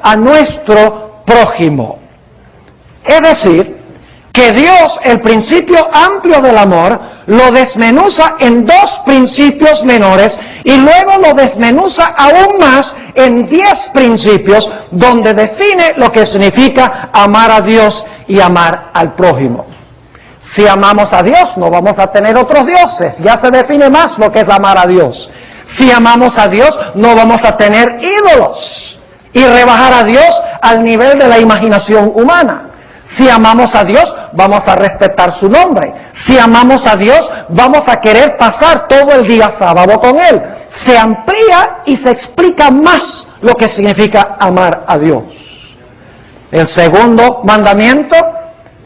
a nuestro prójimo. Es decir, que Dios, el principio amplio del amor, lo desmenuza en 2 principios menores y luego lo desmenuza aún más en 10 principios donde define lo que significa amar a Dios y amar al prójimo. Si amamos a Dios, no vamos a tener otros dioses. Ya se define más lo que es amar a Dios. Si amamos a Dios, no vamos a tener ídolos y rebajar a Dios al nivel de la imaginación humana. Si amamos a Dios, vamos a respetar su nombre. Si amamos a Dios, vamos a querer pasar todo el día sábado con Él. Se amplía y se explica más lo que significa amar a Dios. El segundo mandamiento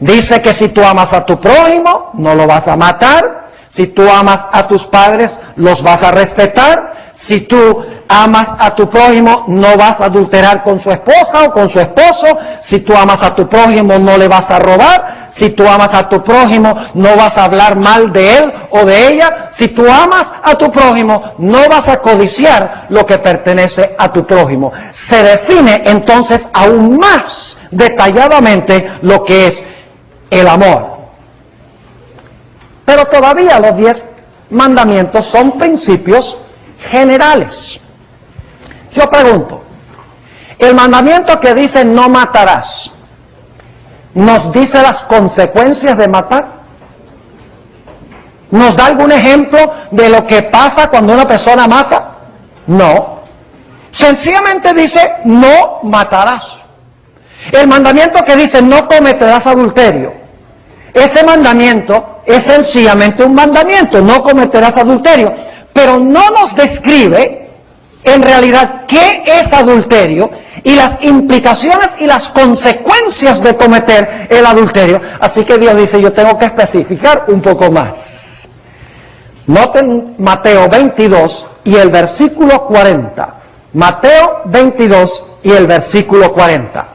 dice que si tú amas a tu prójimo, no lo vas a matar. Si tú amas a tus padres, los vas a respetar. Si tú amas a tu prójimo, no vas a adulterar con su esposa o con su esposo. Si tú amas a tu prójimo, no le vas a robar. Si tú amas a tu prójimo, no vas a hablar mal de él o de ella. Si tú amas a tu prójimo, no vas a codiciar lo que pertenece a tu prójimo. Se define entonces aún más detalladamente lo que es el amor. Pero todavía los 10 mandamientos son principios generales. Yo pregunto, el mandamiento que dice no matarás, ¿nos dice las consecuencias de matar? ¿Nos da algún ejemplo de lo que pasa cuando una persona mata? No. Sencillamente dice no matarás. El mandamiento que dice no cometerás adulterio, ese mandamiento es sencillamente un mandamiento, no cometerás adulterio. Pero no nos describe en realidad qué es adulterio y las implicaciones y las consecuencias de cometer el adulterio. Así que Dios dice, yo tengo que especificar un poco más. Noten Mateo 22 y el versículo 40. Mateo 22 y el versículo 40.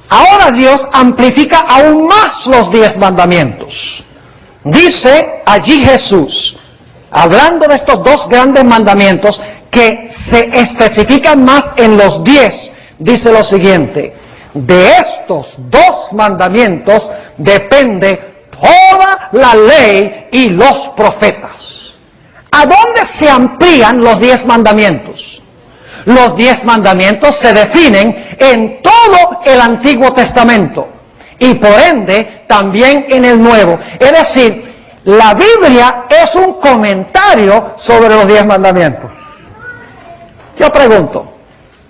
Ahora Dios amplifica aún más los 10 mandamientos. Dice allí Jesús, hablando de estos 2 grandes mandamientos que se especifican más en los 10, dice lo siguiente: de estos 2 mandamientos depende toda la ley y los profetas. ¿A dónde se amplían los 10 mandamientos? Los 10 mandamientos se definen en todo el Antiguo Testamento y por ende también en el Nuevo. Es decir, la Biblia es un comentario sobre los 10 mandamientos. Yo pregunto,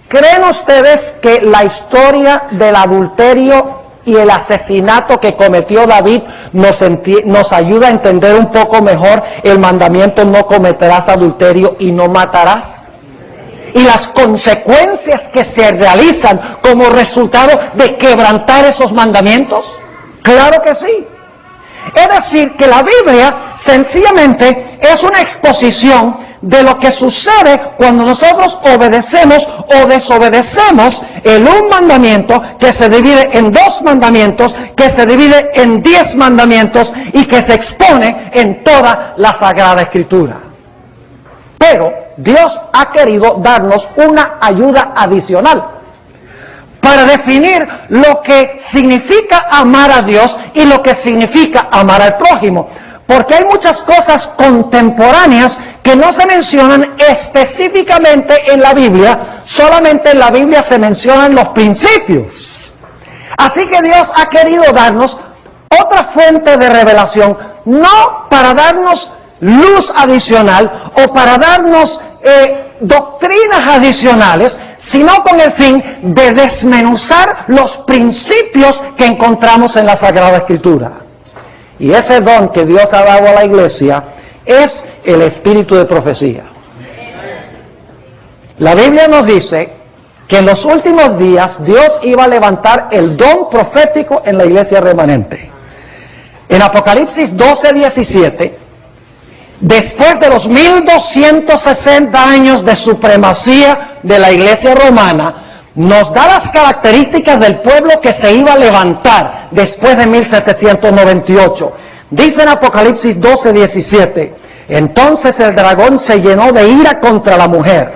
¿creen ustedes que la historia del adulterio y el asesinato que cometió David nos ayuda a entender un poco mejor el mandamiento no cometerás adulterio y no matarás? Y las consecuencias que se realizan como resultado de quebrantar esos mandamientos. Claro que sí. Es decir, que la Biblia sencillamente es una exposición de lo que sucede cuando nosotros obedecemos o desobedecemos el un mandamiento que se divide en 2 mandamientos, que se divide en 10 mandamientos y que se expone en toda la Sagrada Escritura. Pero Dios ha querido darnos una ayuda adicional para definir lo que significa amar a Dios y lo que significa amar al prójimo. Porque hay muchas cosas contemporáneas que no se mencionan específicamente en la Biblia, solamente en la Biblia se mencionan los principios. Así que Dios ha querido darnos otra fuente de revelación, no para darnos luz adicional o para darnos doctrinas adicionales, sino con el fin de desmenuzar los principios que encontramos en la Sagrada Escritura. Y ese don que Dios ha dado a la iglesia es el espíritu de profecía. La Biblia nos dice que en los últimos días Dios iba a levantar el don profético en la iglesia remanente. En Apocalipsis 12:17, después de los 1260 años de supremacía de la iglesia romana, nos da las características del pueblo que se iba a levantar después de 1798. Dice en Apocalipsis 12:17, entonces el dragón se llenó de ira contra la mujer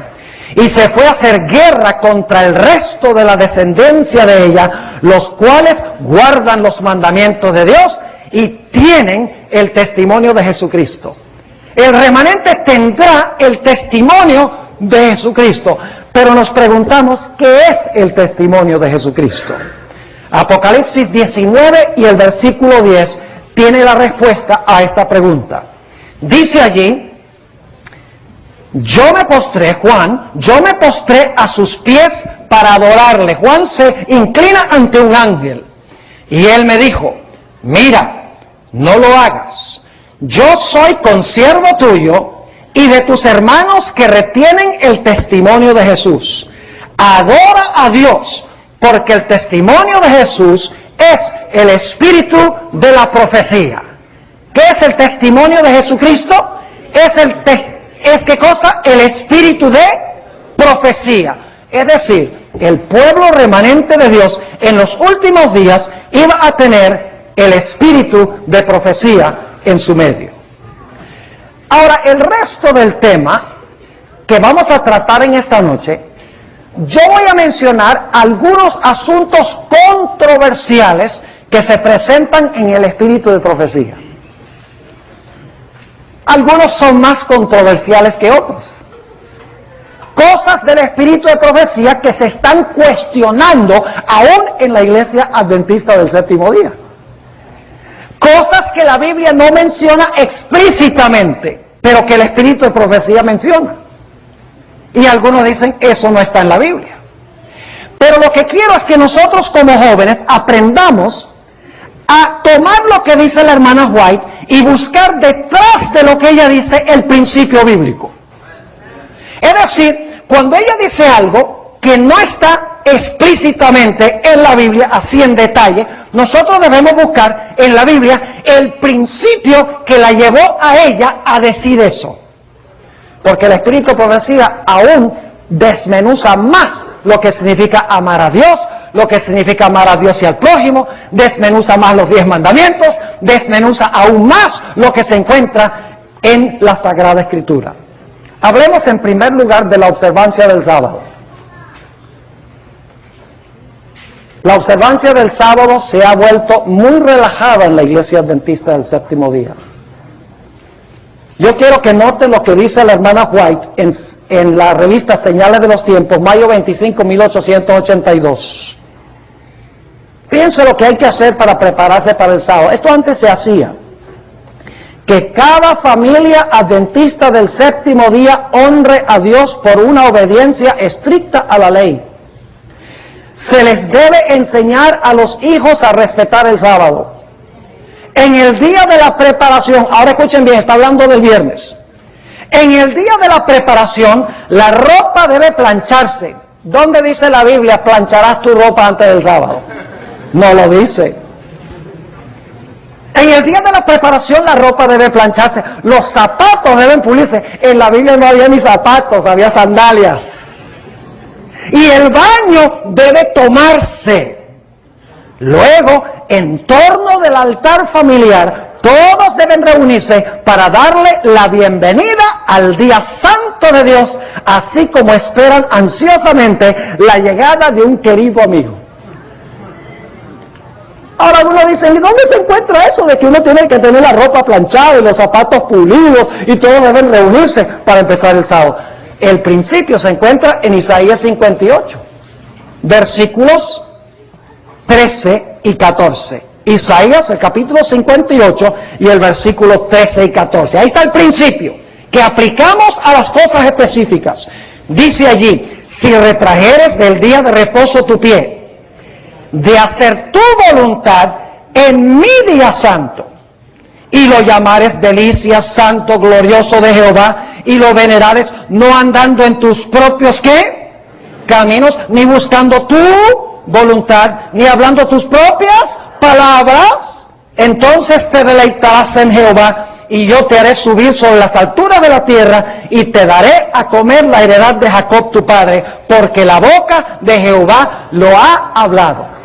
y se fue a hacer guerra contra el resto de la descendencia de ella, los cuales guardan los mandamientos de Dios y tienen el testimonio de Jesucristo. El remanente tendrá el testimonio de Jesucristo, pero nos preguntamos, ¿qué es el testimonio de Jesucristo? Apocalipsis 19 y el versículo 10 tiene la respuesta a esta pregunta. Dice allí: yo me postré a sus pies para adorarle. Juan se inclina ante un ángel y él me dijo: mira, no lo hagas. Yo soy consiervo tuyo y de tus hermanos que retienen el testimonio de Jesús. Adora a Dios, porque el testimonio de Jesús es el espíritu de la profecía. ¿Qué es el testimonio de Jesucristo? ¿Qué cosa? El espíritu de profecía. Es decir, el pueblo remanente de Dios en los últimos días iba a tener el espíritu de profecía en su medio. Ahora, el resto del tema que vamos a tratar en esta noche, yo voy a mencionar algunos asuntos controversiales que se presentan en el espíritu de profecía. Algunos son más controversiales que otros. Cosas del espíritu de profecía que se están cuestionando aún en la iglesia adventista del séptimo día. Cosas que la Biblia no menciona explícitamente, pero que el espíritu de profecía menciona. Y algunos dicen, eso no está en la Biblia. Pero lo que quiero es que nosotros como jóvenes aprendamos a tomar lo que dice la hermana White y buscar detrás de lo que ella dice el principio bíblico. Es decir, cuando ella dice algo que no está explícitamente en la Biblia, así en detalle, nosotros debemos buscar en la Biblia el principio que la llevó a ella a decir eso. Porque el espíritu de profecía aún desmenuza más lo que significa amar a Dios, lo que significa amar a Dios y al prójimo, desmenuza más los 10 mandamientos, desmenuza aún más lo que se encuentra en la Sagrada Escritura. Hablemos en primer lugar de la observancia del sábado. La observancia del sábado se ha vuelto muy relajada en la iglesia adventista del séptimo día. Yo quiero que noten lo que dice la hermana White en la revista Señales de los Tiempos, mayo 25, 1882. Fíjense lo que hay que hacer para prepararse para el sábado. Esto antes se hacía. Que cada familia adventista del séptimo día honre a Dios por una obediencia estricta a la ley. Se les debe enseñar a los hijos a respetar el sábado. En el día de la preparación, ahora escuchen bien, está hablando del viernes. En el día de la preparación, la ropa debe plancharse. ¿Dónde dice la Biblia, plancharás tu ropa antes del sábado? No lo dice. En el día de la preparación, la ropa debe plancharse. Los zapatos deben pulirse. En la Biblia no había ni zapatos, había sandalias. Y el baño debe tomarse. Luego, en torno del altar familiar, todos deben reunirse para darle la bienvenida al día santo de Dios, así como esperan ansiosamente la llegada de un querido amigo. Ahora uno dice, ¿y dónde se encuentra eso de que uno tiene que tener la ropa planchada y los zapatos pulidos y todos deben reunirse para empezar el sábado? El principio se encuentra en Isaías 58, versículos 13 y 14. Isaías, el capítulo 58 y el versículo 13 y 14. Ahí está el principio que aplicamos a las cosas específicas. Dice allí, si retrajeres del día de reposo tu pie, de hacer tu voluntad en mi día santo, y lo llamares delicia, santo, glorioso de Jehová, y lo venerares, no andando en tus propios, ¿qué? Caminos, ni buscando tu voluntad, ni hablando tus propias palabras, entonces te deleitarás en Jehová, y yo te haré subir sobre las alturas de la tierra, y te daré a comer la heredad de Jacob tu padre, porque la boca de Jehová lo ha hablado.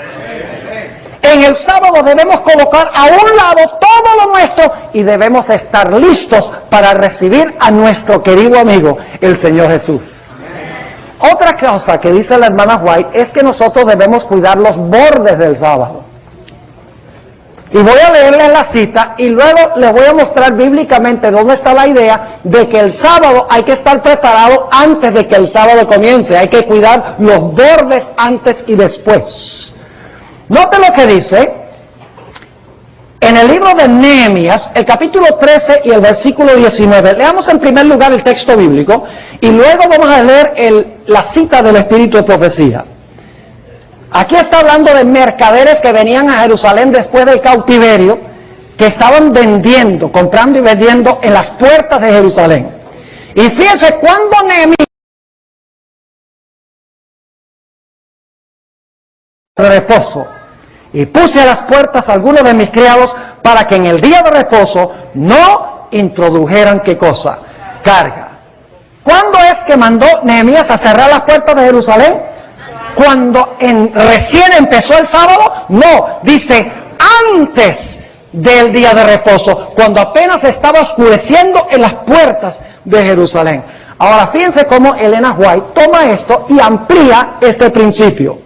En el sábado debemos colocar a un lado todo lo nuestro y debemos estar listos para recibir a nuestro querido amigo, el Señor Jesús. Otra cosa que dice la hermana White es que nosotros debemos cuidar los bordes del sábado. Y voy a leerles la cita y luego les voy a mostrar bíblicamente dónde está la idea de que el sábado hay que estar preparado antes de que el sábado comience. Hay que cuidar los bordes antes y después. Note lo que dice en el libro de Nehemías, el capítulo 13 y el versículo 19. Leamos en primer lugar el texto bíblico y luego vamos a leer la cita del Espíritu de Profecía. Aquí está hablando de mercaderes que venían a Jerusalén después del cautiverio, que estaban vendiendo, comprando y vendiendo en las puertas de Jerusalén. Y fíjense, cuando Nehemías de reposo, y puse a las puertas a algunos de mis criados para que en el día de reposo no introdujeran, ¿qué cosa? Carga. ¿Cuándo es que mandó Nehemías a cerrar las puertas de Jerusalén? Cuando recién empezó el sábado. No, dice antes del día de reposo, cuando apenas estaba oscureciendo en las puertas de Jerusalén. Ahora fíjense cómo Elena White toma esto y amplía este principio.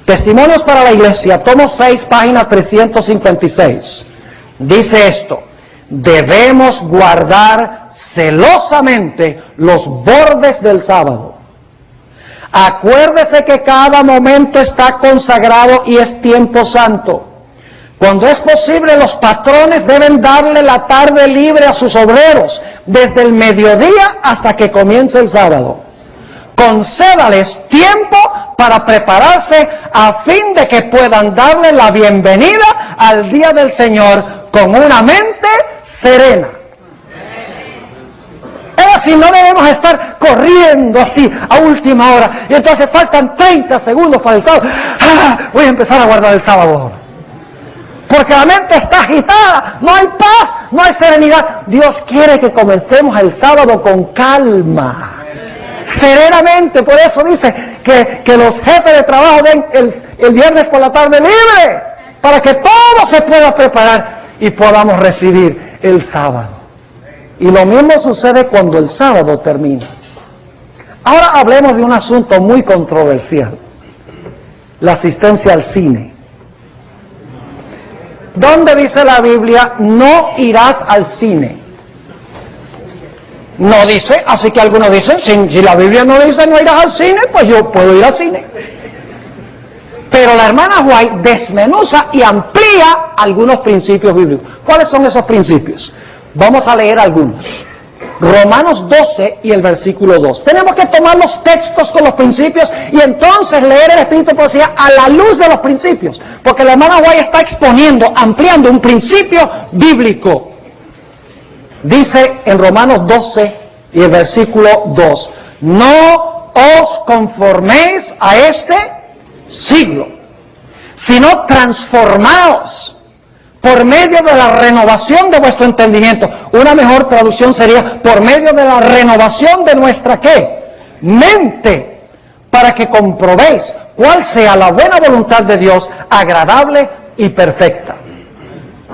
Testimonios para la Iglesia, tomo 6, página 356. Dice esto: debemos guardar celosamente los bordes del sábado. Acuérdese que cada momento está consagrado y es tiempo santo. Cuando es posible, los patrones deben darle la tarde libre a sus obreros, desde el mediodía hasta que comience el sábado. Concédales tiempo para prepararse a fin de que puedan darle la bienvenida al día del Señor con una mente serena. Es así, no debemos estar corriendo así a última hora y entonces faltan 30 segundos para el sábado. Voy a empezar a guardar el sábado ahora. Porque la mente está agitada, no hay paz, no hay serenidad. Dios quiere que comencemos el sábado con calma, serenamente. Por eso dice que los jefes de trabajo den el viernes por la tarde libre, para que todo se pueda preparar y podamos recibir el sábado. Y lo mismo sucede cuando el sábado termina. Ahora hablemos de un asunto muy controversial: la asistencia al cine. ¿Dónde dice la Biblia no irás al cine? No dice, así que algunos dicen, si la Biblia no dice no irás al cine, pues yo puedo ir al cine. Pero la hermana White desmenuza y amplía algunos principios bíblicos. ¿Cuáles son esos principios? Vamos a leer algunos. Romanos 12 y el versículo 2. Tenemos que tomar los textos con los principios y entonces leer el Espíritu de Profecía a la luz de los principios. Porque la hermana White está exponiendo, ampliando un principio bíblico. Dice en Romanos 12 y el versículo 2: no os conforméis a este siglo, sino transformaos por medio de la renovación de vuestro entendimiento. Una mejor traducción sería por medio de la renovación de nuestra ¿qué? Mente, para que comprobéis cuál sea la buena voluntad de Dios, agradable y perfecta.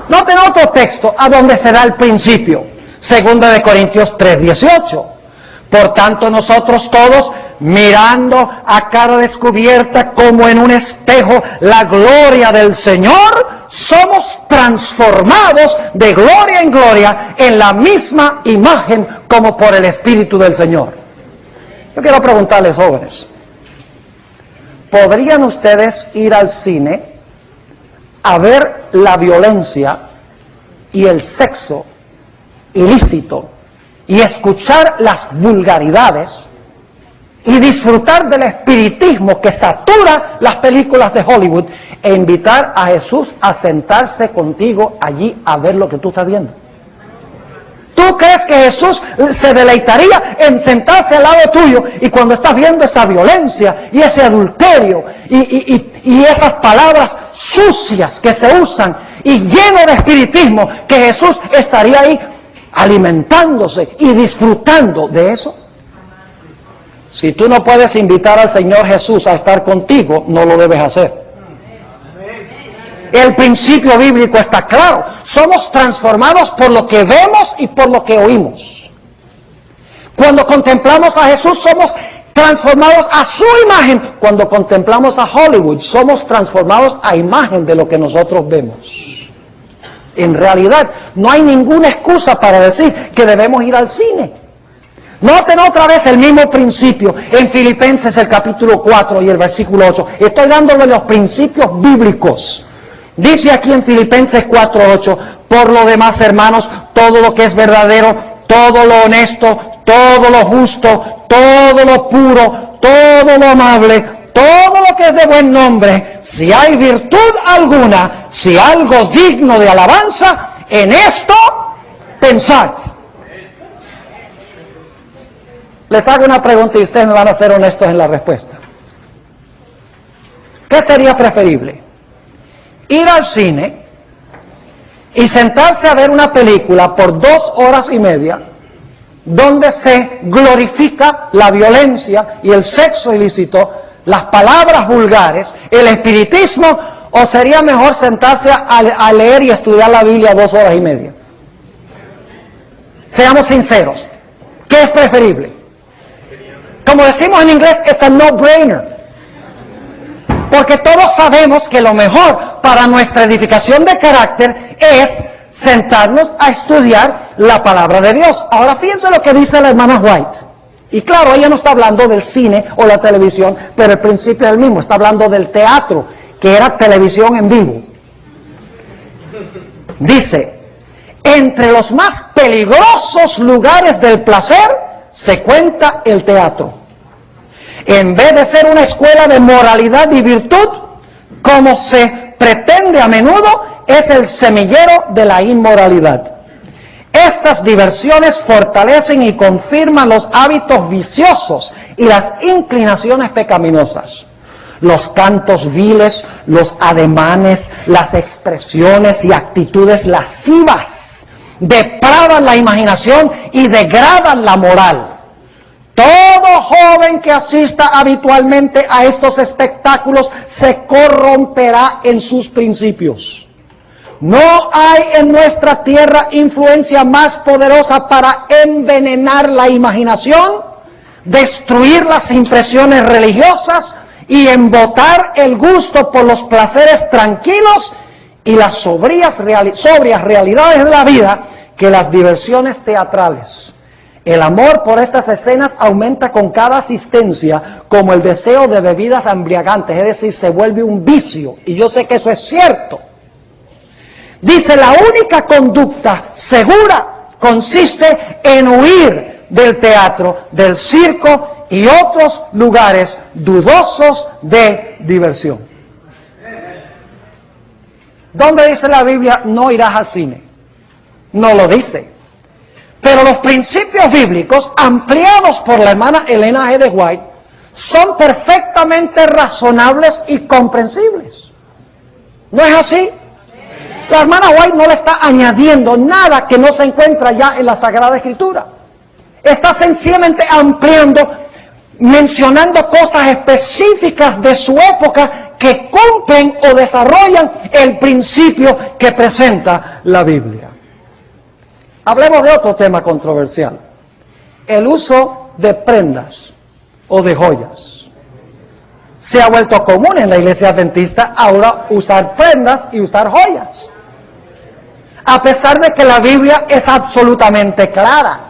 Noten otro texto a donde se da el principio. 2 de Corintios 3:18. Por tanto, nosotros todos, mirando a cara descubierta como en un espejo la gloria del Señor, somos transformados de gloria en gloria en la misma imagen como por el Espíritu del Señor. Yo quiero preguntarles, jóvenes, ¿podrían ustedes ir al cine a ver la violencia y el sexo ilícito y escuchar las vulgaridades y disfrutar del espiritismo que satura las películas de Hollywood e invitar a Jesús a sentarse contigo allí a ver lo que tú estás viendo? ¿Tú crees que Jesús se deleitaría en sentarse al lado tuyo y cuando estás viendo esa violencia y ese adulterio y esas palabras sucias que se usan y lleno de espiritismo, que Jesús estaría ahí alimentándose y disfrutando de eso? Si tú no puedes invitar al Señor Jesús a estar contigo, no lo debes hacer. El principio bíblico está claro. Somos transformados por lo que vemos y por lo que oímos. Cuando contemplamos a Jesús, somos transformados a su imagen. Cuando contemplamos a Hollywood, somos transformados a imagen de lo que nosotros vemos. En realidad, no hay ninguna excusa para decir que debemos ir al cine. Noten otra vez el mismo principio en Filipenses el capítulo 4 y el versículo 8. Estoy dándole los principios bíblicos. Dice aquí en Filipenses 4:8, por lo demás, hermanos, todo lo que es verdadero, todo lo honesto, todo lo justo, todo lo puro, todo lo amable, todo lo que es de buen nombre, si hay virtud alguna, si algo digno de alabanza, en esto pensad. Les hago una pregunta y ustedes me van a ser honestos en la respuesta. ¿Qué sería preferible? Ir al cine y sentarse a ver una película por 2 horas y media donde se glorifica la violencia y el sexo ilícito, las palabras vulgares, el espiritismo, o sería mejor sentarse a leer y estudiar la Biblia 2 horas y media? Seamos sinceros, ¿qué es preferible? Como decimos en inglés, it's a no-brainer. Porque todos sabemos que lo mejor para nuestra edificación de carácter es sentarnos a estudiar la palabra de Dios. Ahora fíjense lo que dice la hermana White. Y claro, ella no está hablando del cine o la televisión, pero el principio es el mismo. Está hablando del teatro, que era televisión en vivo. Dice, entre los más peligrosos lugares del placer se cuenta el teatro. En vez de ser una escuela de moralidad y virtud, como se pretende a menudo, es el semillero de la inmoralidad. Estas diversiones fortalecen y confirman los hábitos viciosos y las inclinaciones pecaminosas. Los cantos viles, los ademanes, las expresiones y actitudes lascivas depravan la imaginación y degradan la moral. Todo joven que asista habitualmente a estos espectáculos se corromperá en sus principios. No hay en nuestra tierra influencia más poderosa para envenenar la imaginación, destruir las impresiones religiosas y embotar el gusto por los placeres tranquilos y las sobrias realidades de la vida que las diversiones teatrales. El amor por estas escenas aumenta con cada asistencia, como el deseo de bebidas embriagantes, es decir, se vuelve un vicio, y yo sé que eso es cierto. Dice, la única conducta segura consiste en huir del teatro, del circo y otros lugares dudosos de diversión. ¿Dónde dice la Biblia no irás al cine? No lo dice. Pero los principios bíblicos, ampliados por la hermana Elena G. de White, son perfectamente razonables y comprensibles. ¿No es así? La hermana White no le está añadiendo nada que no se encuentra ya en la Sagrada Escritura. Está sencillamente ampliando, mencionando cosas específicas de su época que cumplen o desarrollan el principio que presenta la Biblia. Hablemos de otro tema controversial. El uso de prendas o de joyas. Se ha vuelto común en la iglesia adventista ahora usar prendas y usar joyas. A pesar de que la Biblia es absolutamente clara.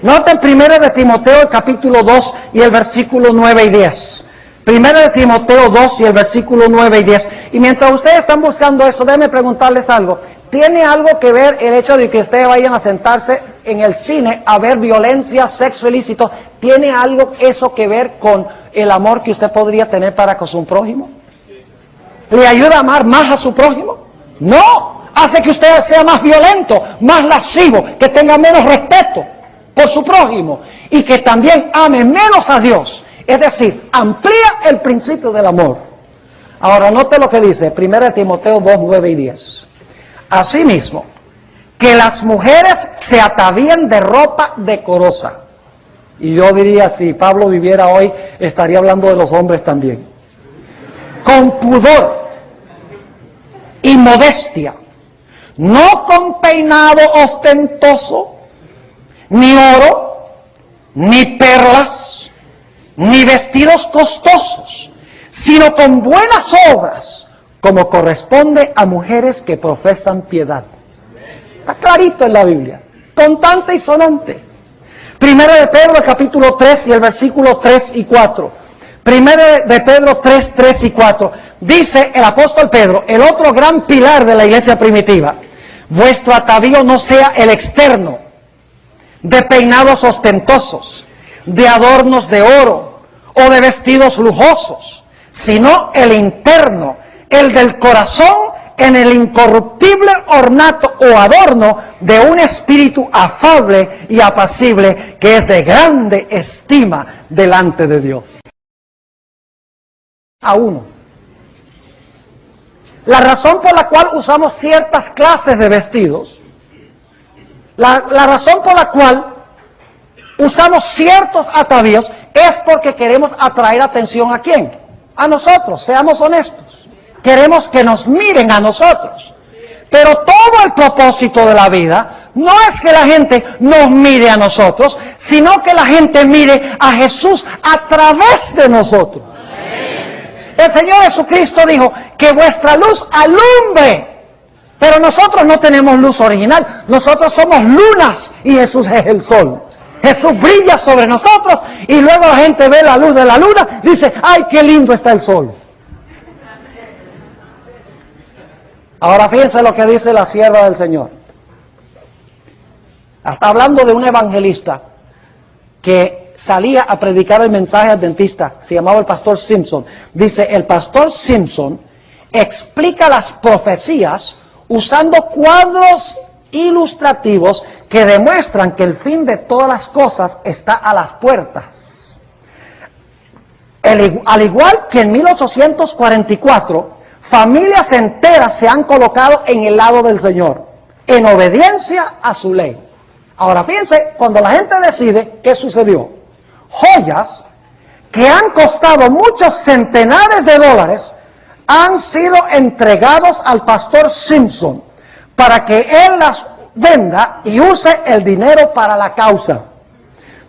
Noten 1 de Timoteo el capítulo 2 y el versículo 9 y 10. 1 de Timoteo 2 y el versículo 9 y 10. Y mientras ustedes están buscando eso, déjenme preguntarles algo. ¿Tiene algo que ver el hecho de que ustedes vayan a sentarse en el cine a ver violencia, sexo ilícito? ¿Tiene algo eso que ver con el amor que usted podría tener para con su prójimo? ¿Le ayuda a amar más a su prójimo? No. Hace que usted sea más violento, más lascivo, que tenga menos respeto por su prójimo y que también ame menos a Dios. Es decir, amplía el principio del amor. Ahora note lo que dice 1 Timoteo 2, 9 y 10. Asimismo, que las mujeres se atavíen de ropa decorosa. Y yo diría, si Pablo viviera hoy, estaría hablando de los hombres también. Con pudor y modestia, no con peinado ostentoso, ni oro, ni perlas, ni vestidos costosos, sino con buenas obras, como corresponde a mujeres que profesan piedad. Está clarito en la Biblia, contante y sonante. Primero de Pedro, el capítulo 3 y el versículo 3 y 4. Primero de Pedro 3, 3 y 4. Dice el apóstol Pedro, el otro gran pilar de la iglesia primitiva: vuestro atavío no sea el externo, de peinados ostentosos, de adornos de oro o de vestidos lujosos, sino el interno, el del corazón, en el incorruptible ornato o adorno de un espíritu afable y apacible, que es de grande estima delante de Dios. A uno. La razón por la cual usamos ciertas clases de vestidos, la razón por la cual usamos ciertos atavíos, es porque queremos atraer atención ¿a quién? A nosotros, seamos honestos. Queremos que nos miren a nosotros. Pero todo el propósito de la vida no es que la gente nos mire a nosotros, sino que la gente mire a Jesús a través de nosotros. El Señor Jesucristo dijo que vuestra luz alumbre. Pero nosotros no tenemos luz original. Nosotros somos lunas y Jesús es el sol. Jesús brilla sobre nosotros y luego la gente ve la luz de la luna y dice, ¡ay, qué lindo está el sol! Ahora fíjense lo que dice la sierva del Señor. Está hablando de un evangelista que salía a predicar el mensaje adventista. Se llamaba el pastor Simpson. Dice, el pastor Simpson explica las profecías usando cuadros ilustrativos que demuestran que el fin de todas las cosas está a las puertas. Al igual que en 1844, familias enteras se han colocado en el lado del Señor, en obediencia a su ley. Ahora fíjense, cuando la gente decide, ¿qué sucedió? Joyas que han costado muchos centenares de dólares han sido entregados al pastor Simpson para que él las venda y use el dinero para la causa.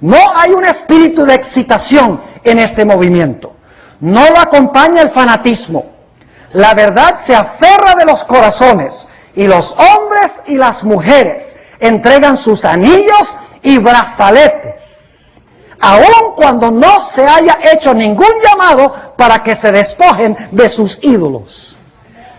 No hay un espíritu de excitación en este movimiento. No lo acompaña el fanatismo. La verdad se aferra de los corazones y los hombres y las mujeres entregan sus anillos y brazaletes, aun cuando no se haya hecho ningún llamado para que se despojen de sus ídolos.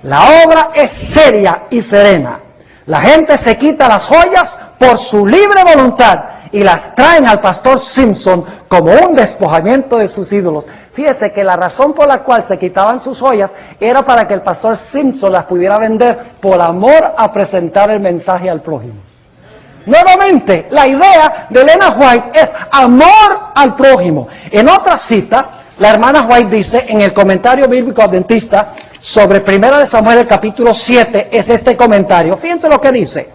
La obra es seria y serena. La gente se quita las joyas por su libre voluntad y las traen al pastor Simpson como un despojamiento de sus ídolos. Fíjese que la razón por la cual se quitaban sus joyas era para que el pastor Simpson las pudiera vender por amor a presentar el mensaje al prójimo. Nuevamente, la idea de Elena White es amor al prójimo. En otra cita, la hermana White dice en el comentario bíblico adventista sobre 1 de Samuel, el capítulo 7, es este comentario. Fíjense lo que dice.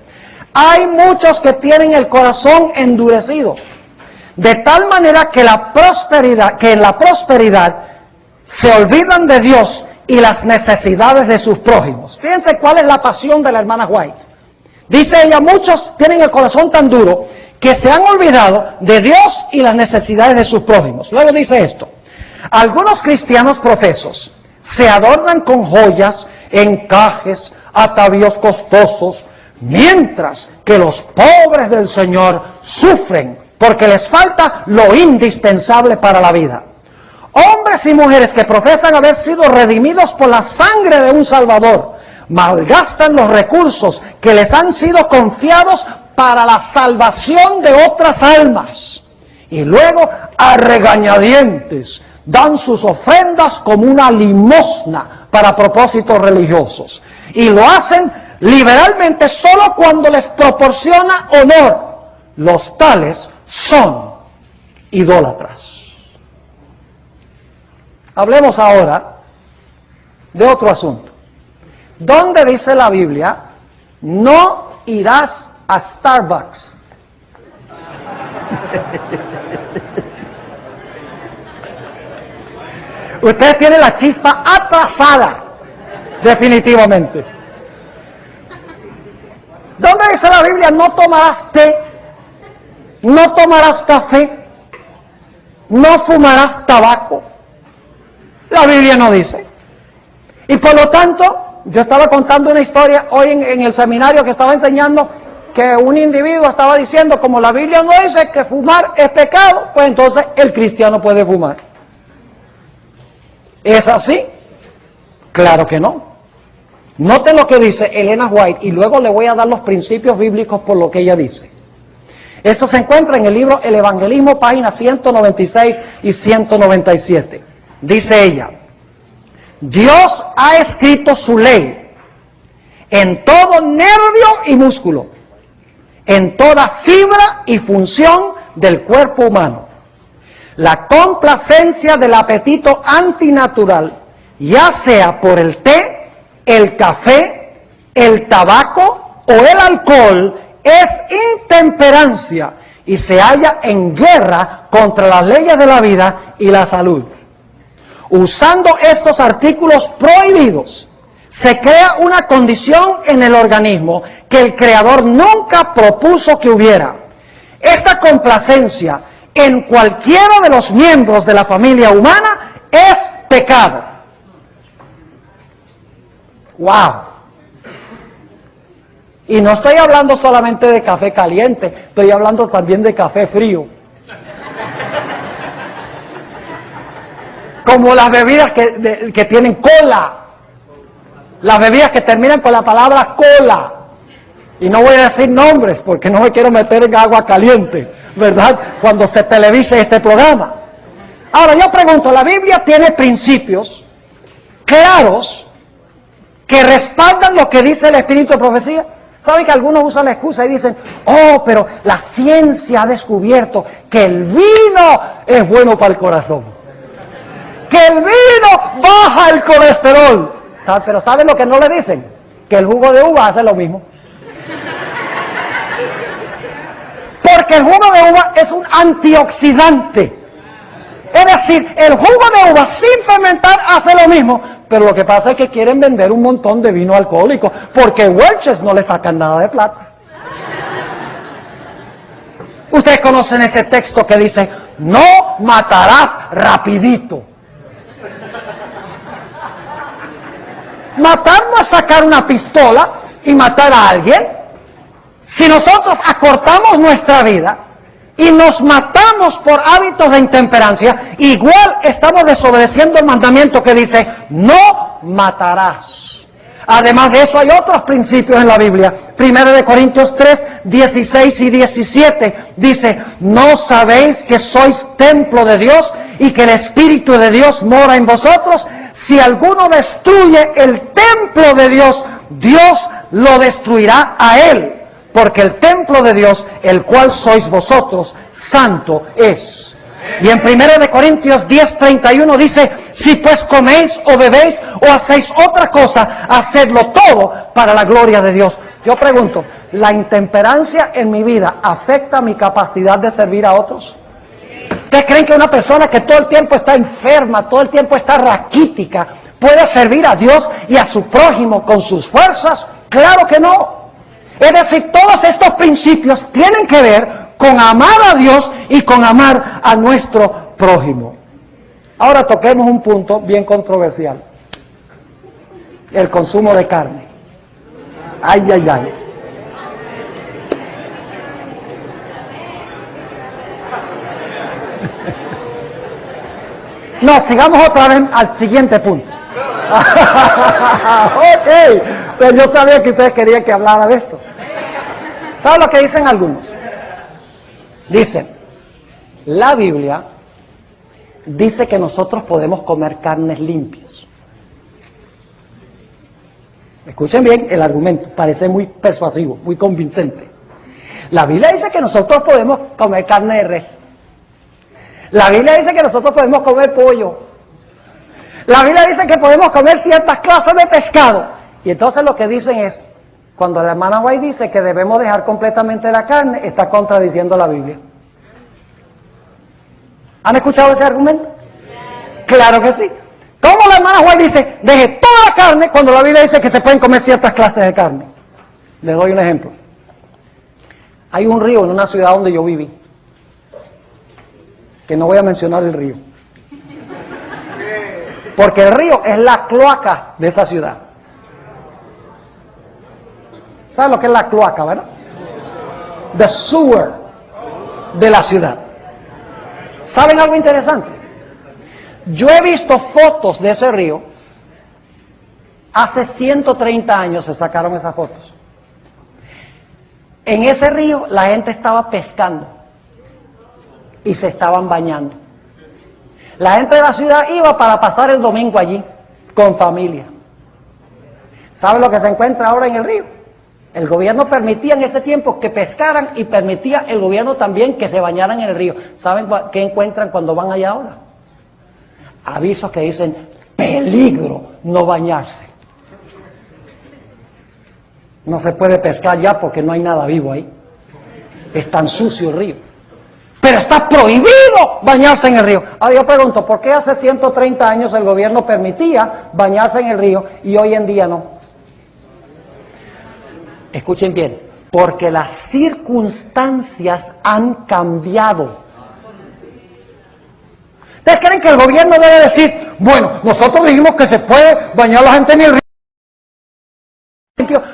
Hay muchos que tienen el corazón endurecido, de tal manera que en la prosperidad se olvidan de Dios y las necesidades de sus prójimos. Fíjense cuál es la pasión de la hermana White. Dice ella, muchos tienen el corazón tan duro que se han olvidado de Dios y las necesidades de sus prójimos. Luego dice esto: algunos cristianos profesos se adornan con joyas, encajes, atavíos costosos, mientras que los pobres del Señor sufren porque les falta lo indispensable para la vida. Hombres y mujeres que profesan haber sido redimidos por la sangre de un Salvador, malgastan los recursos que les han sido confiados para la salvación de otras almas. Y luego, a regañadientes, dan sus ofrendas como una limosna para propósitos religiosos. Y lo hacen liberalmente solo cuando les proporciona honor. Los tales son idólatras. Hablemos ahora de otro asunto. ¿Dónde dice la Biblia, no irás a Starbucks? Ustedes tienen la chispa atrasada, definitivamente. ¿Dónde dice la Biblia, no tomarás té, no tomarás café, no fumarás tabaco. La Biblia no dice. Y por lo tanto, yo estaba contando una historia hoy en el seminario que estaba enseñando, que un individuo estaba diciendo, como la Biblia no dice que fumar es pecado, pues entonces el cristiano puede fumar. ¿Es así? Claro que no. Noten lo que dice Elena White y luego le voy a dar los principios bíblicos por lo que ella dice. Esto se encuentra en el libro El Evangelismo, páginas 196 y 197. Dice ella: Dios ha escrito su ley en todo nervio y músculo, en toda fibra y función del cuerpo humano. La complacencia del apetito antinatural, ya sea por el té, el café, el tabaco o el alcohol, es intemperancia y se halla en guerra contra las leyes de la vida y la salud. Usando estos artículos prohibidos, se crea una condición en el organismo que el Creador nunca propuso que hubiera. Esta complacencia en cualquiera de los miembros de la familia humana es pecado. ¡Wow! Y no estoy hablando solamente de café caliente, estoy hablando también de café frío. Como las bebidas que tienen cola. Las bebidas que terminan con la palabra cola. Y no voy a decir nombres porque no me quiero meter en agua caliente, ¿verdad? Cuando se televise este programa. Ahora yo pregunto, ¿la Biblia tiene principios claros que respaldan lo que dice el Espíritu de profecía? ¿Saben que algunos usan la excusa y dicen, oh, pero la ciencia ha descubierto que el vino es bueno para el corazón? Que el vino baja el colesterol. Pero ¿saben lo que no le dicen? Que el jugo de uva hace lo mismo. Porque el jugo de uva es un antioxidante. Es decir, el jugo de uva sin fermentar hace lo mismo. Pero lo que pasa es que quieren vender un montón de vino alcohólico, porque Welch's no le sacan nada de plata. Ustedes conocen ese texto que dice, no matarás rapidito. Matar no es sacar una pistola y matar a alguien. Si nosotros acortamos nuestra vida y nos matamos por hábitos de intemperancia, igual estamos desobedeciendo el mandamiento que dice, no matarás. Además de eso hay otros principios en la Biblia. 1 Corintios 3, 16 y 17 dice, ¿no sabéis que sois templo de Dios y que el Espíritu de Dios mora en vosotros? Si alguno destruye el templo de Dios, Dios lo destruirá a él. Porque el templo de Dios, el cual sois vosotros, santo es. Y en 1 Corintios 10, 31 dice, si pues coméis o bebéis o hacéis otra cosa, hacedlo todo para la gloria de Dios. Yo pregunto, ¿la intemperancia en mi vida afecta mi capacidad de servir a otros? ¿Ustedes creen que una persona que todo el tiempo está enferma, todo el tiempo está raquítica, puede servir a Dios y a su prójimo con sus fuerzas? Claro que no. Es decir, todos estos principios tienen que ver con amar a Dios y con amar a nuestro prójimo. Ahora toquemos un punto bien controversial. El consumo de carne. Ay, ay, ay. No, sigamos otra vez al siguiente punto. Ok, pues yo sabía que ustedes querían que hablara de esto. ¿Saben lo que dicen algunos? Dicen, la Biblia dice que nosotros podemos comer carnes limpias. Escuchen bien el argumento, parece muy persuasivo, muy convincente. La Biblia dice que nosotros podemos comer carne de res. La Biblia dice que nosotros podemos comer pollo. La Biblia dice que podemos comer ciertas clases de pescado. Y entonces lo que dicen es, cuando la hermana White dice que debemos dejar completamente la carne, está contradiciendo la Biblia. ¿Han escuchado ese argumento? Yes. Claro que sí. ¿Cómo la hermana White dice, deje toda la carne, cuando la Biblia dice que se pueden comer ciertas clases de carne? Les doy un ejemplo. Hay un río en una ciudad donde yo viví, que no voy a mencionar el río. Porque el río es la cloaca de esa ciudad. ¿Saben lo que es la cloaca, verdad? The sewer de la ciudad. ¿Saben algo interesante? Yo he visto fotos de ese río. Hace 130 años se sacaron esas fotos. En ese río la gente estaba pescando y se estaban bañando. La gente de la ciudad iba para pasar el domingo allí con familia. ¿Saben lo que se encuentra ahora en el río? El gobierno permitía en ese tiempo que pescaran y permitía el gobierno también que se bañaran en el río. ¿Saben qué encuentran cuando van allá ahora? Avisos que dicen, peligro no bañarse. No se puede pescar ya porque no hay nada vivo ahí. Es tan sucio el río. Pero está prohibido bañarse en el río. Ahora yo pregunto, ¿por qué hace 130 años el gobierno permitía bañarse en el río y hoy en día no? Escuchen bien, porque las circunstancias han cambiado. ¿Ustedes creen que el gobierno debe decir, bueno, nosotros dijimos que se puede bañar la gente en el río?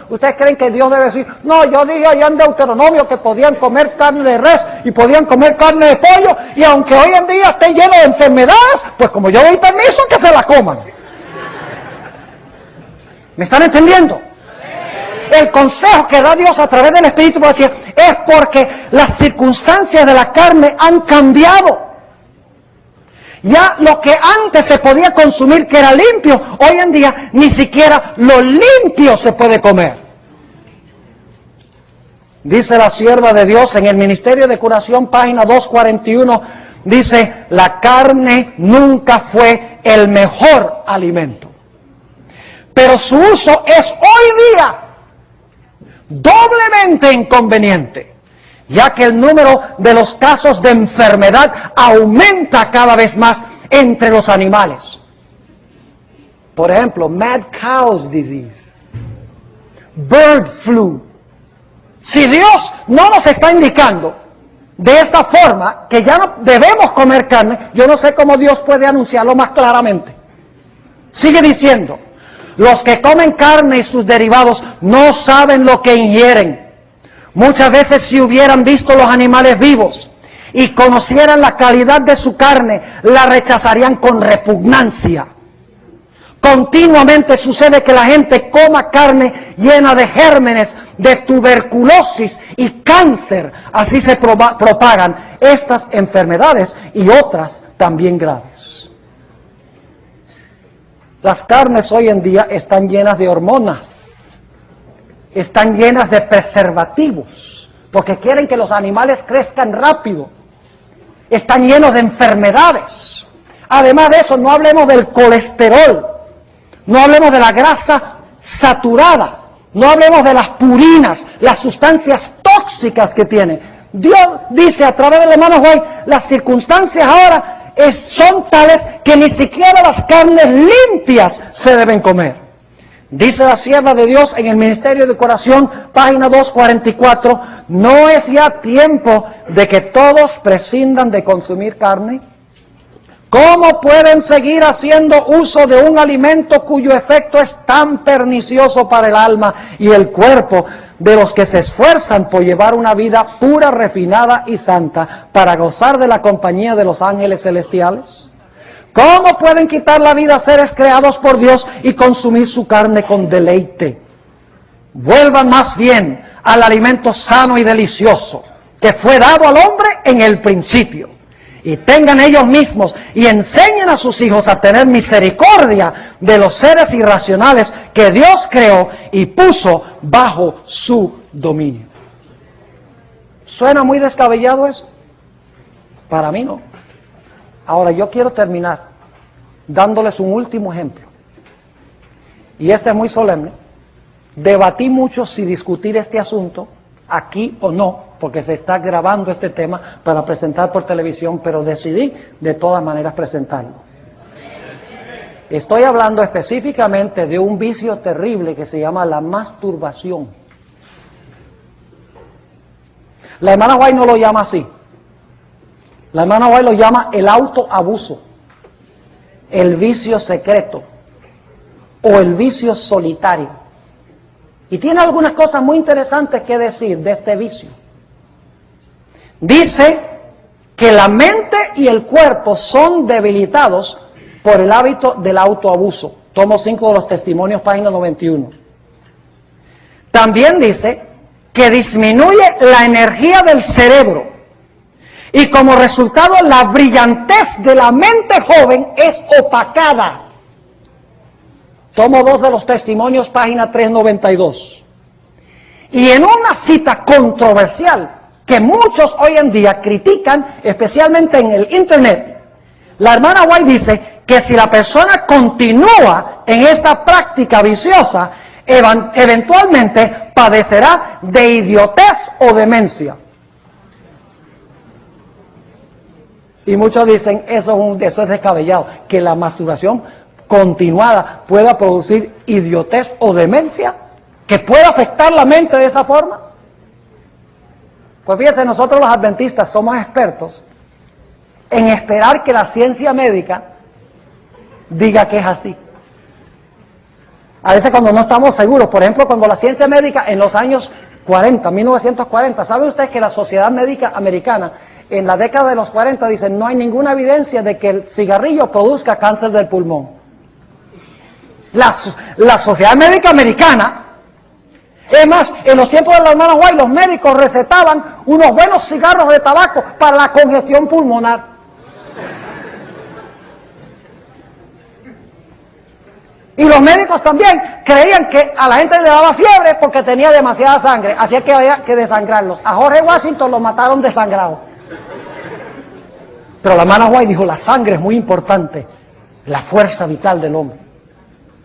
¿Ustedes creen que Dios debe decir, no, yo dije allá en Deuteronomio que podían comer carne de res y podían comer carne de pollo, y aunque hoy en día esté lleno de enfermedades, pues como yo doy permiso, que se la coman? ¿Me están entendiendo? El consejo que da Dios a través del Espíritu es porque las circunstancias de la carne han cambiado. Ya lo que antes se podía consumir, que era limpio, hoy en día ni siquiera lo limpio se puede comer. Dice la sierva de Dios en el Ministerio de Curación, página 241, dice, la carne nunca fue el mejor alimento. Pero su uso es hoy día doblemente inconveniente, ya que el número de los casos de enfermedad aumenta cada vez más entre los animales. Por ejemplo, mad cow's disease, bird flu. Si Dios no nos está indicando de esta forma que ya no debemos comer carne, yo no sé cómo Dios puede anunciarlo más claramente. Sigue diciendo, los que comen carne y sus derivados no saben lo que ingieren. Muchas veces si hubieran visto los animales vivos y conocieran la calidad de su carne, la rechazarían con repugnancia. Continuamente sucede que la gente coma carne llena de gérmenes, de tuberculosis y cáncer. Así se propagan estas enfermedades y otras también graves. Las carnes hoy en día están llenas de hormonas, están llenas de preservativos, porque quieren que los animales crezcan rápido. Están llenos de enfermedades. Además de eso, no hablemos del colesterol, no hablemos de la grasa saturada, no hablemos de las purinas, las sustancias tóxicas que tiene. Dios dice a través del hermano White, las circunstancias ahora son tales que ni siquiera las carnes limpias se deben comer. Dice la sierva de Dios en el Ministerio de Curación, página 244, ¿no es ya tiempo de que todos prescindan de consumir carne? ¿Cómo pueden seguir haciendo uso de un alimento cuyo efecto es tan pernicioso para el alma y el cuerpo de los que se esfuerzan por llevar una vida pura, refinada y santa para gozar de la compañía de los ángeles celestiales? ¿Cómo pueden quitar la vida a seres creados por Dios y consumir su carne con deleite? Vuelvan más bien al alimento sano y delicioso que fue dado al hombre en el principio. Y tengan ellos mismos y enseñen a sus hijos a tener misericordia de los seres irracionales que Dios creó y puso bajo su dominio. ¿Suena muy descabellado eso? Para mí no. Ahora yo quiero terminar dándoles un último ejemplo. Y este es muy solemne. Debatí mucho si discutir este asunto aquí o no, porque se está grabando este tema para presentar por televisión, pero decidí de todas maneras presentarlo. Estoy hablando específicamente de un vicio terrible que se llama la masturbación. La hermana White no lo llama así. La hermana White lo llama el autoabuso, el vicio secreto o el vicio solitario. Y tiene algunas cosas muy interesantes que decir de este vicio. Dice que la mente y el cuerpo son debilitados por el hábito del autoabuso. Tomo 5 de los testimonios, página 91. También dice que disminuye la energía del cerebro y como resultado la brillantez de la mente joven es opacada. Tomo 2 de los testimonios, página 392. Y en una cita controversial que muchos hoy en día critican, especialmente en el internet, la hermana White dice que si la persona continúa en esta práctica viciosa, eventualmente padecerá de idiotez o demencia. Y muchos dicen, eso es descabellado, que la masturbación continuada pueda producir idiotez o demencia, que pueda afectar la mente de esa forma. Pues fíjense, nosotros los adventistas somos expertos en esperar que la ciencia médica diga que es así. A veces cuando no estamos seguros, por ejemplo, cuando la ciencia médica en los años 40, 1940, ¿sabe usted que la Sociedad Médica Americana en la década de los 40 dice no hay ninguna evidencia de que el cigarrillo produzca cáncer del pulmón? La Sociedad Médica Americana, es más, en los tiempos de la hermana White, los médicos recetaban unos buenos cigarros de tabaco para la congestión pulmonar. Y los médicos también creían que a la gente le daba fiebre porque tenía demasiada sangre, así que había que desangrarlos. A George Washington lo mataron desangrado. Pero la hermana White dijo, la sangre es muy importante, la fuerza vital del hombre.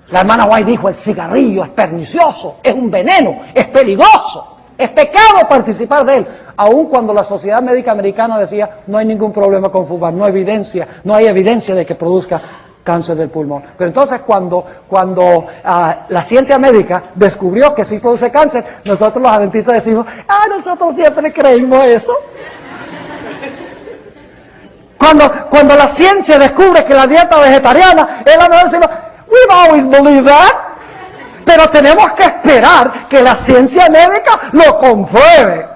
La hermana White dijo, el cigarrillo es pernicioso, es un veneno, es peligroso, es pecado participar de él. Aun cuando la Sociedad Médica Americana decía, no hay ningún problema con fumar, no hay evidencia de que produzca cáncer del pulmón. Pero entonces cuando la ciencia médica descubrió que sí produce cáncer, nosotros los adventistas decimos, nosotros siempre creímos eso. Cuando la ciencia descubre que la dieta vegetariana es la mejor, we've always believed that. Pero tenemos que esperar que la ciencia médica lo compruebe.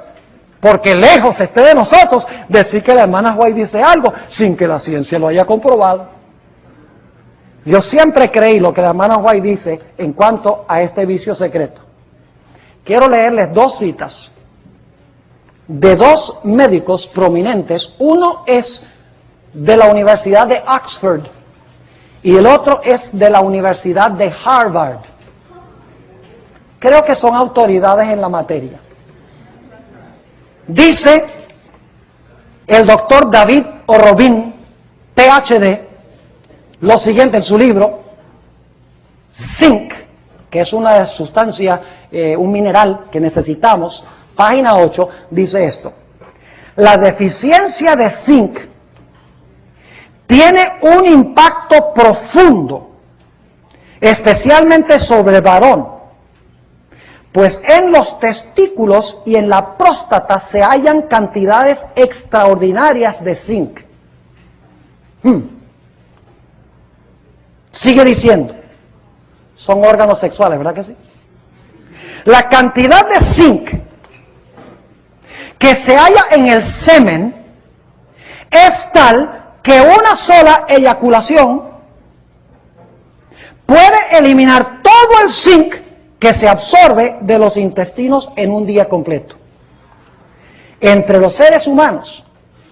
Porque lejos esté de nosotros decir que la hermana White dice algo sin que la ciencia lo haya comprobado. Yo siempre creí lo que la hermana White dice en cuanto a este vicio secreto. Quiero leerles 2 citas de 2 médicos prominentes. Uno es de la Universidad de Oxford y el otro es de la Universidad de Harvard. Creo que son autoridades en la materia. Dice el doctor David O'Robin, PhD, lo siguiente en su libro, Zinc, que es una sustancia, un mineral que necesitamos, página 8, dice esto: la deficiencia de zinc tiene un impacto profundo, especialmente sobre el varón, pues en los testículos y en la próstata se hallan cantidades extraordinarias de zinc. Sigue diciendo, son órganos sexuales, ¿verdad que sí? La cantidad de zinc que se halla en el semen es tal que una sola eyaculación puede eliminar todo el zinc que se absorbe de los intestinos en un día completo. Entre los seres humanos,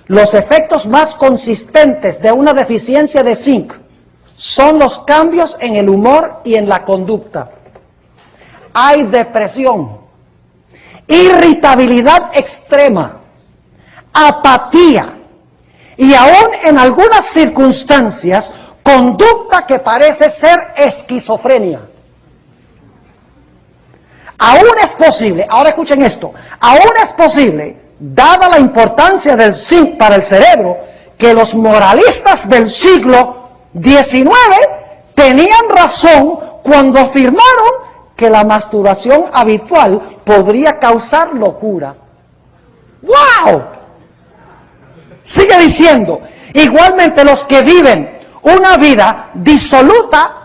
los efectos más consistentes de una deficiencia de zinc son los cambios en el humor y en la conducta. Hay depresión, irritabilidad extrema, apatía y aún en algunas circunstancias, conducta que parece ser esquizofrenia. Aún es posible, ahora escuchen esto, aún es posible, dada la importancia del zinc para el cerebro, que los moralistas del siglo XIX tenían razón cuando afirmaron que la masturbación habitual podría causar locura. ¡Wow! Sigue diciendo, igualmente los que viven una vida disoluta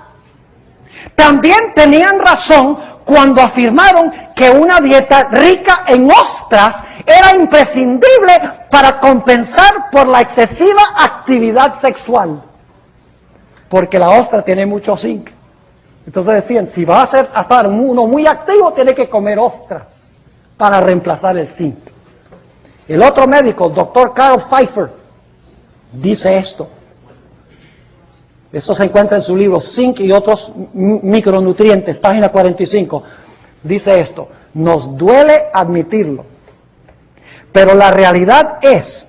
también tenían razón cuando afirmaron que una dieta rica en ostras era imprescindible para compensar por la excesiva actividad sexual. Porque la ostra tiene mucho zinc. Entonces decían, si va a estar uno muy activo, tiene que comer ostras para reemplazar el zinc. El otro médico, el doctor Carl Pfeiffer, dice esto. Esto se encuentra en su libro Zinc y otros micronutrientes, página 45. Dice esto, nos duele admitirlo, pero la realidad es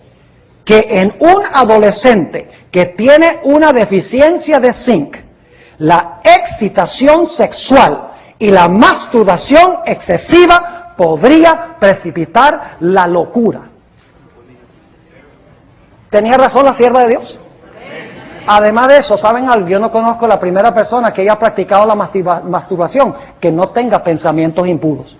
que en un adolescente que tiene una deficiencia de zinc, la excitación sexual y la masturbación excesiva podría precipitar la locura. ¿Tenía razón la sierva de Dios? Además de eso, ¿saben algo? Yo no conozco la primera persona que haya practicado la masturbación que no tenga pensamientos impuros.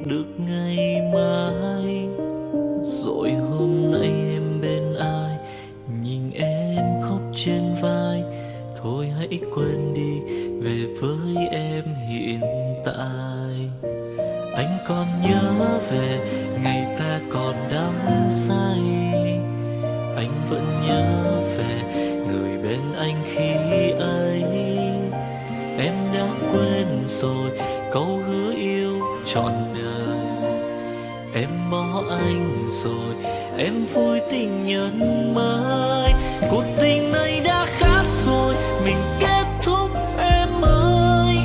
được ngày mai. Rồi hôm nay em bên ai, nhìn em khóc trên vai. Thôi hãy quên đi, về với em hiện tại. Anh còn nhớ về ngày ta còn đắm say. Anh vẫn nhớ về người bên anh khi ấy. Em đã quên rồi câu hứa yêu trọn đời. Em bỏ anh rồi, em vui tình nhân mới. Cuộc tình này đã khác rồi, mình kết thúc em ơi.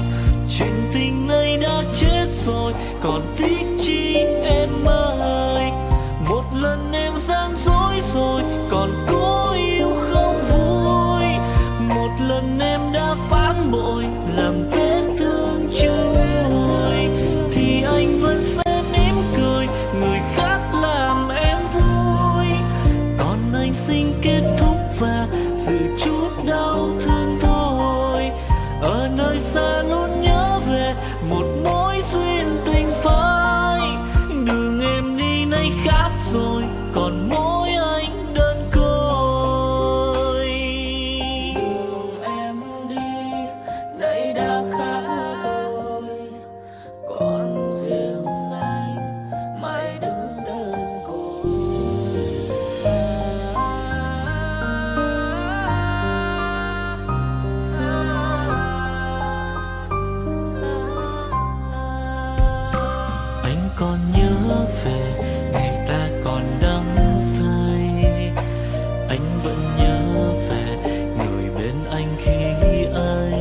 Chuyện tình này đã chết rồi, còn tiếc chi em ơi. Một lần em gian dối rồi, còn cố yêu không vui. Một lần em đã phản bội, làm vết thương chưa nguôi. Thì anh vẫn sẽ mỉm cười, người khác làm em vui. Còn anh xin kết thúc và giữ chút đau thương thôi. Ở nơi xa luôn nhớ về một mối duyên tình phai. Đường em đi nay khác rồi, còn mỗi anh đơn côi. Đường em đi nay đã khác rồi, còn riêng anh mãi đứng đơn côi. Anh còn nhớ về ngày ta còn đắm say. Anh vẫn nhớ về người bên anh khi ấy.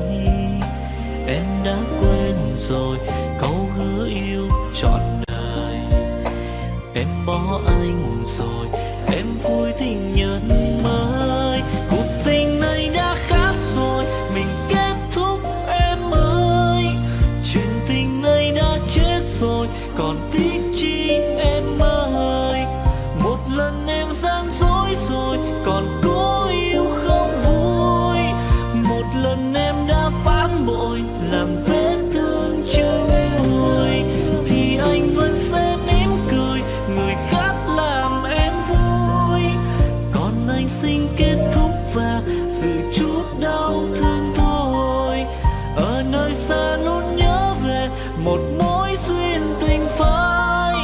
Em đã quên rồi câu hứa yêu trọn đời. Em bỏ anh rồi, em vui tình nhân mới. Cuộc tình này đã khác rồi, mình kết thúc em ơi. Chuyện tình này đã chết rồi, còn tiếc chi em ơi. Một lần em gian dối rồi, còn cố yêu không vui. Một lần em đã phản bội, làm vết thương chưa nguôi. Thì anh vẫn sẽ mỉm cười, người khác làm em vui. Còn anh xin kết thúc và giữ chút đau thương thôi. Ở nơi xa luôn nhớ về một mối duyên tình phai.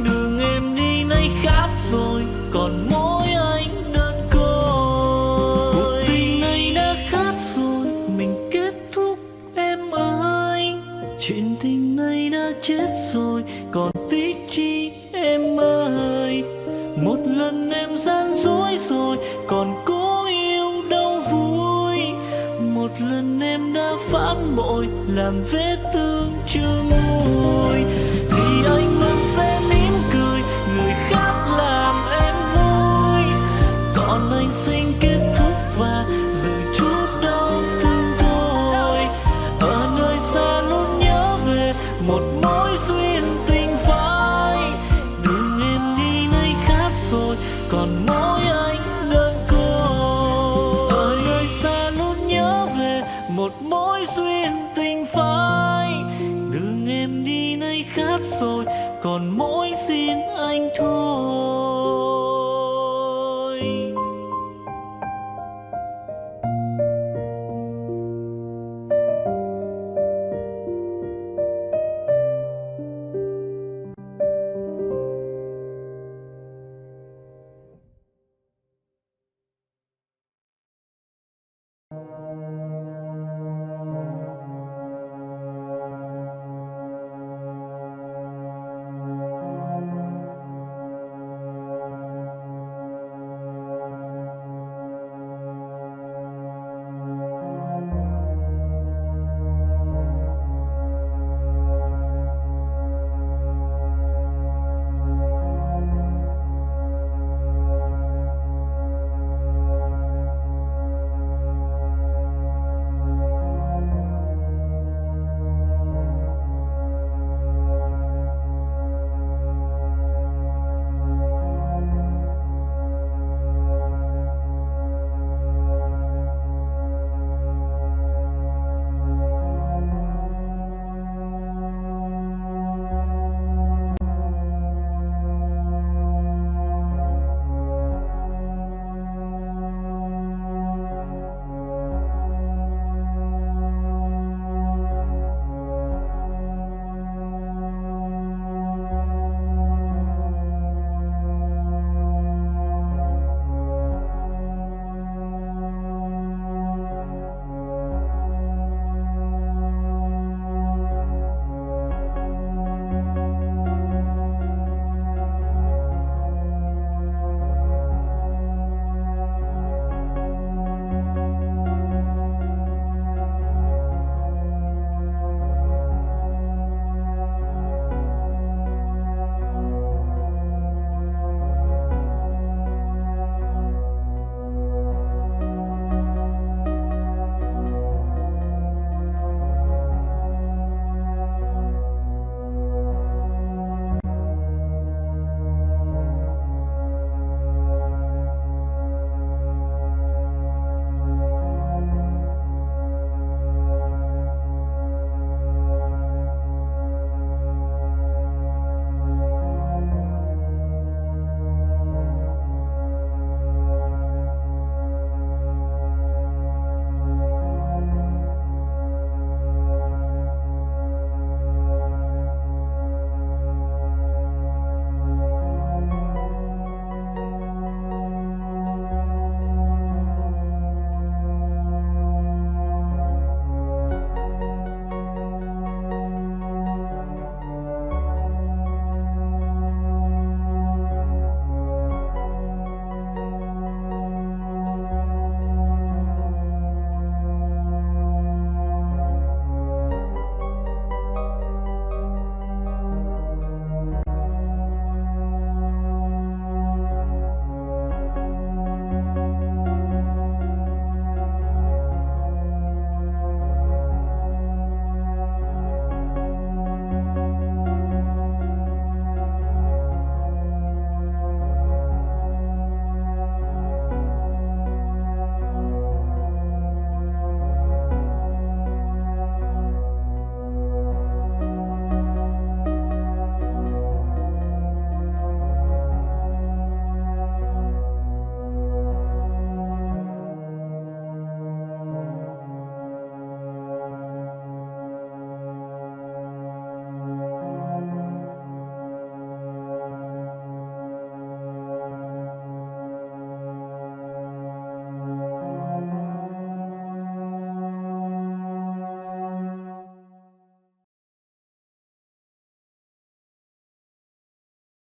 Đường em đi nay khác rồi, còn mỗi anh đơn côi. Cuộc tình này đã khác rồi, mình kết thúc em ơi. Chuyện tình này đã chết rồi, còn tiếc chi em ơi. Một lần em gian dối rồi, còn cố yêu đâu vui. Một lần em đã phản bội, làm vết thương chưa nguôi. Thì anh vẫn sẽ mỉm cười, người khác làm em vui. Còn anh xin kết thúc và giữ chút đau thương thôi. Ở nơi xa luôn nhớ về một mối duyên tình phai. Đường em đi nay khác rồi, còn mỗi anh đơn côi. Ở nơi xa luôn nhớ về một mối duyên tình phai. Đường em đi nay khác rồi, còn mỗi xin anh thôi.